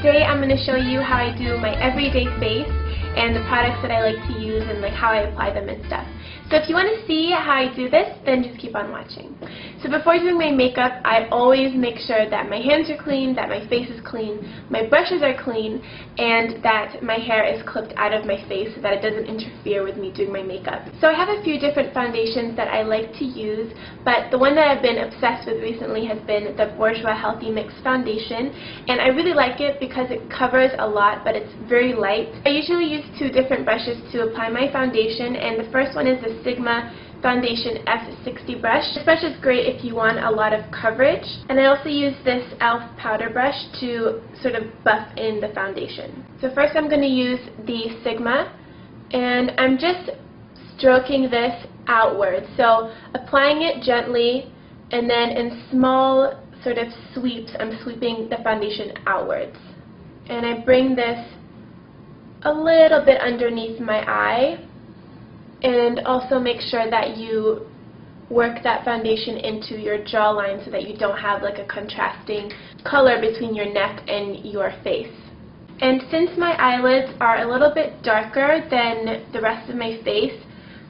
today I'm going to show you how I do my everyday face and the products that I like to use and like how I apply them and stuff. So if you want to see how I do this, then just keep on watching. So before doing my makeup, I always make sure that my hands are clean, that my face is clean, my brushes are clean, and that my hair is clipped out of my face so that it doesn't interfere with me doing my makeup. So I have a few different foundations that I like to use, but the one that I've been obsessed with recently has been the Bourjois Healthy Mix Foundation, and I really like it because it covers a lot, but it's very light. I usually use two different brushes to apply my foundation, and the first one is the Sigma Foundation F60 brush. This brush is great if you want a lot of coverage, and I also use this e.l.f. powder brush to sort of buff in the foundation. So first I'm going to use the Sigma, and I'm just stroking this outward, so applying it gently, and then in small sort of sweeps I'm sweeping the foundation outwards, and I bring this a little bit underneath my eye, and also make sure that you work that foundation into your jawline so that you don't have like a contrasting color between your neck and your face. And since my eyelids are a little bit darker than the rest of my face,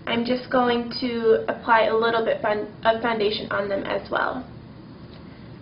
I'm just going to apply a little bit of foundation on them as well.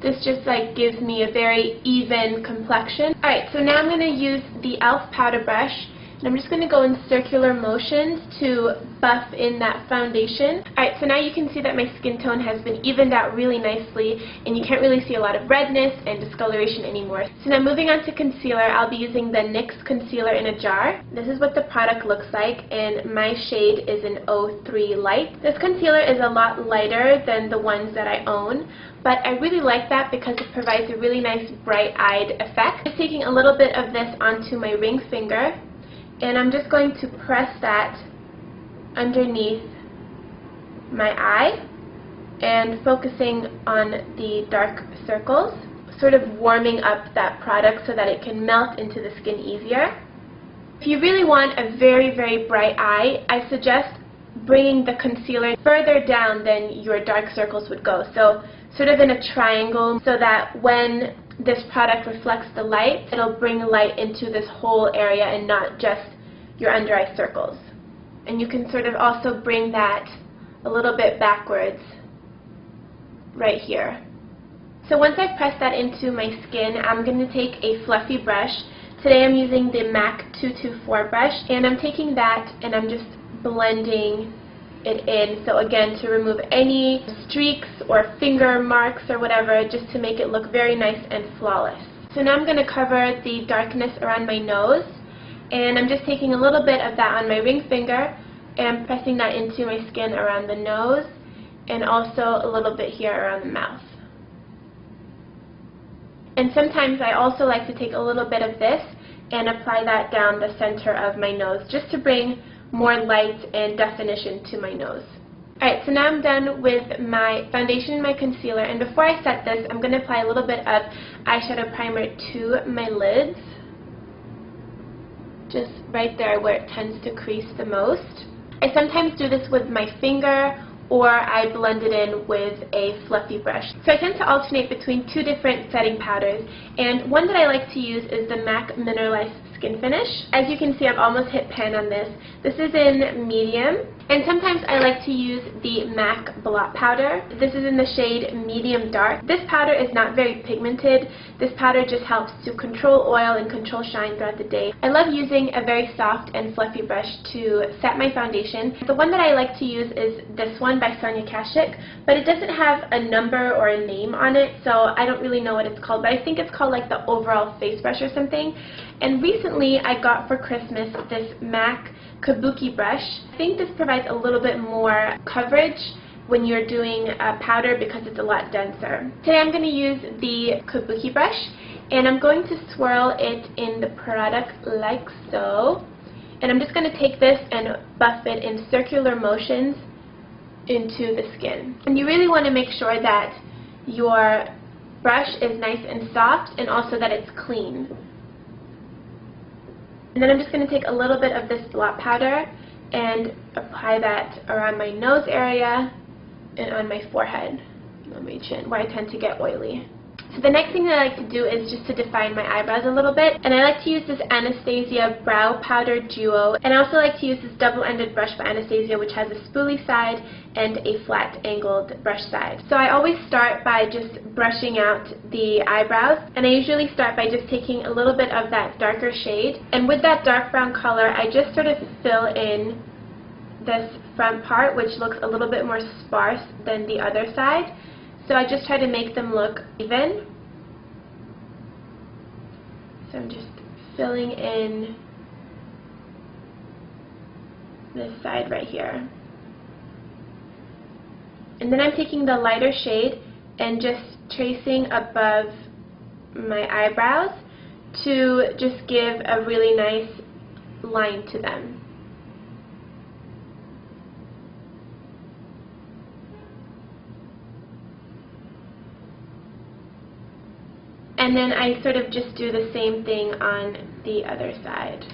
This just like gives me a very even complexion. Alright, so now I'm going to use the e.l.f. powder brush, and I'm just going to go in circular motions to buff in that foundation. Alright, so now you can see that my skin tone has been evened out really nicely, and you can't really see a lot of redness and discoloration anymore. So now moving on to concealer, I'll be using the NYX concealer in a jar. This is what the product looks like, and my shade is an 03 Light. This concealer is a lot lighter than the ones that I own, but I really like that because it provides a really nice bright-eyed effect. I'm taking a little bit of this onto my ring finger, and I'm just going to press that underneath my eye and focusing on the dark circles, sort of warming up that product so that it can melt into the skin easier. If you really want a very, very bright eye, I suggest bringing the concealer further down than your dark circles would go. So sort of in a triangle, so that when this product reflects the light, it'll bring light into this whole area and not just your under eye circles. And you can sort of also bring that a little bit backwards right here. So once I've pressed that into my skin, I'm going to take a fluffy brush. Today I'm using the MAC 224 brush, and I'm taking that and I'm just blending it in, so again, to remove any streaks or finger marks or whatever, just to make it look very nice and flawless. So now I'm going to cover the darkness around my nose, and I'm just taking a little bit of that on my ring finger and pressing that into my skin around the nose, and also a little bit here around the mouth. And sometimes I also like to take a little bit of this and apply that down the center of my nose, just to bring more light and definition to my nose. Alright, so now I'm done with my foundation and my concealer, and before I set this, I'm going to apply a little bit of eyeshadow primer to my lids, just right there where it tends to crease the most. I sometimes do this with my finger, or I blend it in with a fluffy brush. So I tend to alternate between two different setting powders, and one that I like to use is the MAC Mineralized Skin Finish. As you can see, I've almost hit pan on this. This is in medium, and sometimes I like to use the MAC Blot Powder. This is in the shade Medium Dark. This powder is not very pigmented. This powder just helps to control oil and control shine throughout the day. I love using a very soft and fluffy brush to set my foundation. The one that I like to use is this one by Sonia Kashuk, but it doesn't have a number or a name on it, so I don't really know what it's called, but I think it's called like the Overall Face Brush or something. And recently I got for Christmas this MAC Kabuki brush. I think this provides a little bit more coverage when you're doing a powder because it's a lot denser. Today I'm going to use the Kabuki brush, and I'm going to swirl it in the product like so. And I'm just going to take this and buff it in circular motions into the skin. And you really want to make sure that your brush is nice and soft, and also that it's clean. And then I'm just going to take a little bit of this blot powder and apply that around my nose area and on my forehead, on my chin, where I tend to get oily. So the next thing that I like to do is just to define my eyebrows a little bit. And I like to use this Anastasia Brow Powder Duo. And I also like to use this double-ended brush by Anastasia, which has a spoolie side and a flat angled brush side. So I always start by just brushing out the eyebrows. And I usually start by just taking a little bit of that darker shade. And with that dark brown color, I just sort of fill in this front part, which looks a little bit more sparse than the other side. So I just try to make them look even. So I'm just filling in this side right here. And then I'm taking the lighter shade and just tracing above my eyebrows to just give a really nice line to them. And then I sort of just do the same thing on the other side.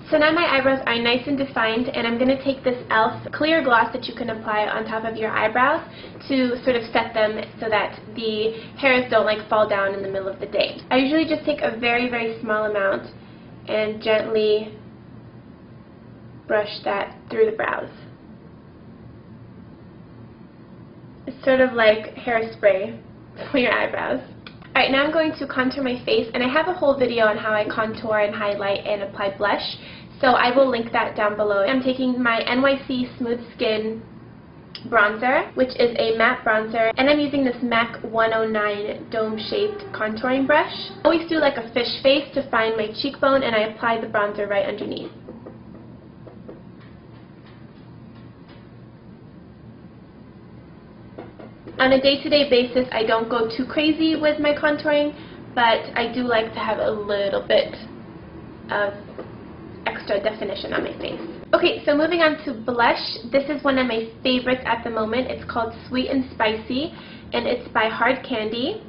So now my eyebrows are nice and defined, and I'm going to take this e.l.f. clear gloss that you can apply on top of your eyebrows to sort of set them so that the hairs don't like fall down in the middle of the day. I usually just take a very, very small amount and gently brush that through the brows. It's sort of like hairspray for your eyebrows. Alright, now I'm going to contour my face, and I have a whole video on how I contour and highlight and apply blush, so I will link that down below. I'm taking my NYC Smooth Skin bronzer, which is a matte bronzer, and I'm using this MAC 109 dome-shaped contouring brush. I always do like a fish face to find my cheekbone, and I apply the bronzer right underneath. On a day-to-day basis, I don't go too crazy with my contouring, but I do like to have a little bit of extra definition on my face. Okay, so moving on to blush. This is one of my favorites at the moment. It's called Sweet and Spicy, and it's by Hard Candy.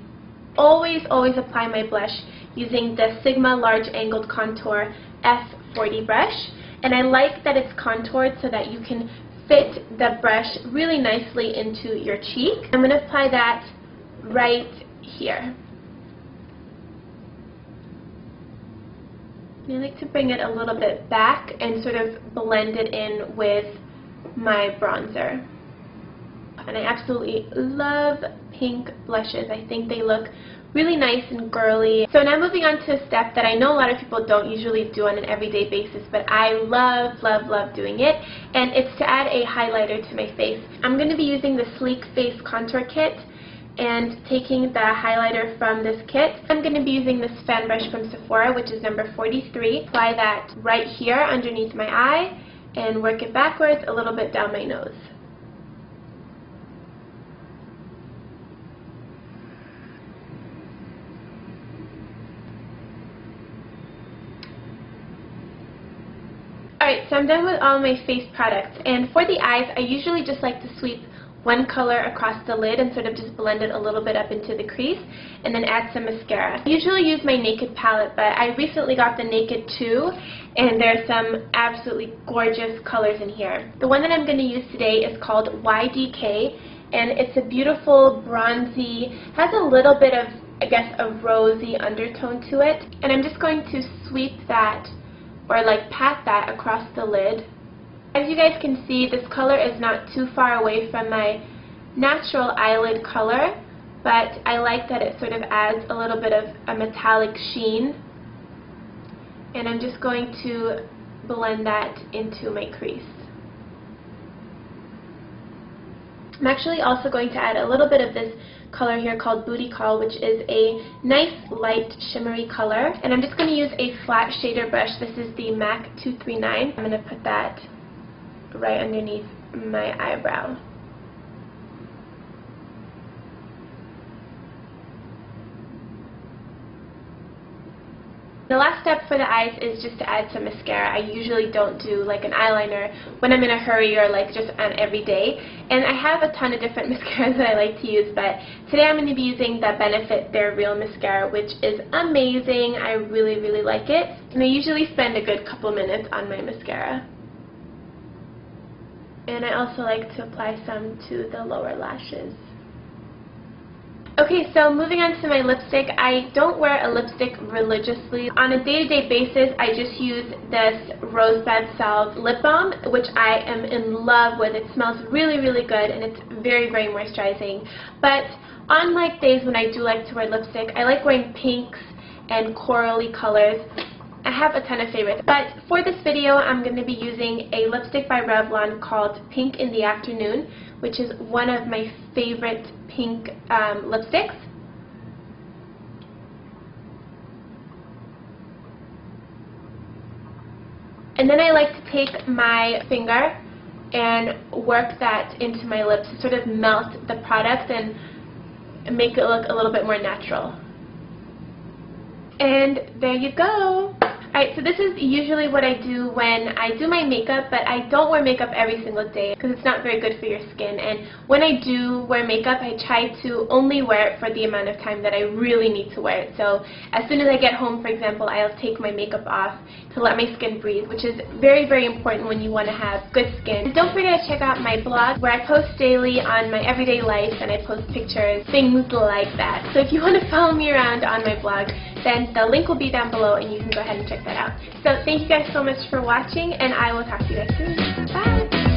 Always apply my blush using the Sigma Large Angled Contour F40 brush, and I like that it's contoured so that you can fit the brush really nicely into your cheek. I'm going to apply that right here. I like to bring it a little bit back and sort of blend it in with my bronzer. And I absolutely love pink blushes. I think they look really nice and girly. So now moving on to a step that I know a lot of people don't usually do on an everyday basis, but I love doing it, and it's to add a highlighter to my face. I'm going to be using the Sleek Face Contour Kit and taking the highlighter from this kit. I'm going to be using this fan brush from Sephora, which is number 43. Apply that right here underneath my eye and work it backwards a little bit down my nose. Alright, so I'm done with all my face products, and for the eyes, I usually just like to sweep one color across the lid and sort of just blend it a little bit up into the crease, and then add some mascara. I usually use my Naked palette, but I recently got the Naked 2, and there's some absolutely gorgeous colors in here. The one that I'm going to use today is called YDK, and it's a beautiful bronzy, has a little bit of, I guess, a rosy undertone to it, and I'm just going to sweep that or like pat that across the lid. As you guys can see, this color is not too far away from my natural eyelid color, but I like that it sort of adds a little bit of a metallic sheen, and I'm just going to blend that into my crease. I'm actually also going to add a little bit of this color here called Booty Call, which is a nice light shimmery color, and I'm just going to use a flat shader brush. This is the MAC 239. I'm going to put that right underneath my eyebrow. The last step for the eyes is just to add some mascara. I usually don't do like an eyeliner when I'm in a hurry or like just on every day. And I have a ton of different mascaras that I like to use, but today I'm going to be using the Benefit They're Real mascara, which is amazing. I really like it. And I usually spend a good couple minutes on my mascara. And I also like to apply some to the lower lashes. Okay, so moving on to my lipstick, I don't wear a lipstick religiously. On a day-to-day basis, I just use this Rosebud Salve lip balm, which I am in love with. It smells really, really good, and it's very, very moisturizing. But on like days when I do like to wear lipstick, I like wearing pinks and corally colors. I have a ton of favorites, but for this video, I'm going to be using a lipstick by Revlon called Pink in the Afternoon, which is one of my favorite pink lipsticks. And then I like to take my finger and work that into my lips to sort of melt the product and make it look a little bit more natural. And there you go! Alright, so this is usually what I do when I do my makeup, but I don't wear makeup every single day because it's not very good for your skin. And when I do wear makeup, I try to only wear it for the amount of time that I really need to wear it. So as soon as I get home, for example, I'll take my makeup off to let my skin breathe, which is very, very important when you want to have good skin. And don't forget to check out my blog where I post daily on my everyday life and I post pictures, things like that. So if you want to follow me around on my blog, then the link will be down below and you can go ahead and check that out. So thank you guys so much for watching, and I will talk to you guys soon. Bye!